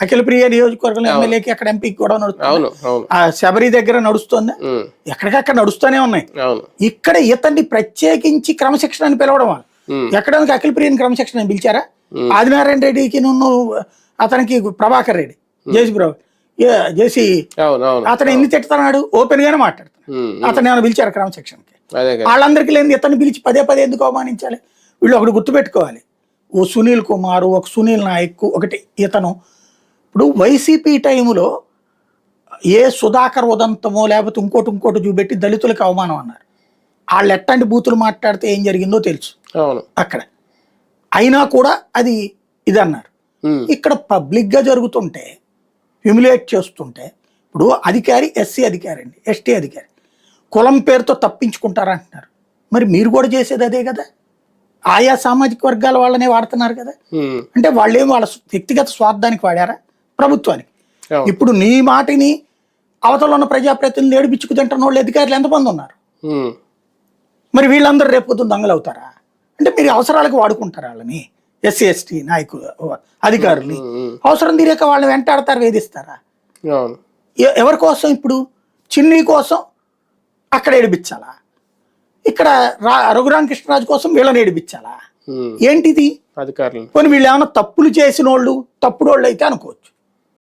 అఖిల ప్రియ నియోజకవర్గంలో ఎమ్మెల్యేకి అక్కడ ఎంపీకి కూడా నడుస్తుంది, ఆ శబరి దగ్గర నడుస్తుంది, ఎక్కడికక్కడ నడుస్తూనే ఉన్నాయి. ఇక్కడ ఇతన్ని ప్రత్యేకించి క్రమశిక్షణ అని పిలవడం వాళ్ళు ఎక్కడానికి అఖిల ప్రియని క్రమశిక్షణ అని పిలిచారా? ఆదినారాయణ రెడ్డికి అతనికి ప్రభాకర్ రెడ్డి జేసీ అతను ఎన్ని తిట్టుతున్నాడు ఓపెన్ గానే మాట్లాడుతున్నాడు. అతను ఏమైనా పిలిచారు క్రమశిక్షణకి? వాళ్ళందరికీ లేని ఇతన్ని పిలిచి పదే పదే ఎందుకు అవమానించాలి? వీళ్ళు ఒకటి గుర్తుపెట్టుకోవాలి, ఓ సునీల్ కుమార్, ఒక సునీల్ నాయక్, ఒకటి ఇతను. ఇప్పుడు వైసీపీ టైంలో ఏ సుధాకర్ ఉదంతమో లేకపోతే ఇంకోటి చూపెట్టి దళితులకు అవమానం అన్నారు. వాళ్ళు ఎట్లాంటి బూతులు మాట్లాడితే ఏం జరిగిందో తెలుసు అక్కడ. అయినా కూడా అది ఇదన్నారు. ఇక్కడ పబ్లిక్ గా జరుగుతుంటే హ్యూమిలేట్ చేస్తుంటే, ఇప్పుడు అధికారి ఎస్సీ అధికారి అండి, ఎస్టీ అధికారి కులం పేరుతో తప్పించుకుంటారంటున్నారు. మరి మీరు కూడా చేసేది అదే కదా, ఆయా సామాజిక వర్గాల వాళ్ళనే వాడుతున్నారు కదా. అంటే వాళ్ళేం వాళ్ళ వ్యక్తిగత స్వార్థానికి వాడారా? ప్రభుత్వానికి. ఇప్పుడు నీ మాటిని అవతల ఉన్న ప్రజాప్రతినిధులు ఏడిపించుకు తింటున్న వాళ్ళు అధికారులు ఎంతమంది ఉన్నారు? మరి వీళ్ళందరూ రేపు దొంగలు అవుతారా? అంటే మీరు అవసరాలకు వాడుకుంటారు వాళ్ళని, ఎస్సీ ఎస్టీ నాయకులు అధికారుల్ని. అవసరం తీరాక వాళ్ళని వెంటాడతారు, వేధిస్తారా? ఎవరి కోసం? ఇప్పుడు చిన్ని కోసం అక్కడ ఏడిపించాలా, ఇక్కడ రఘురామకృష్ణరాజు కోసం వీళ్ళని ఏడిపించాలా? ఏంటిది? అధికారులు. కొన్ని వీళ్ళు ఏమైనా తప్పులు చేసిన వాళ్ళు, తప్పుడు వాళ్ళు అయితే అనుకోవచ్చు.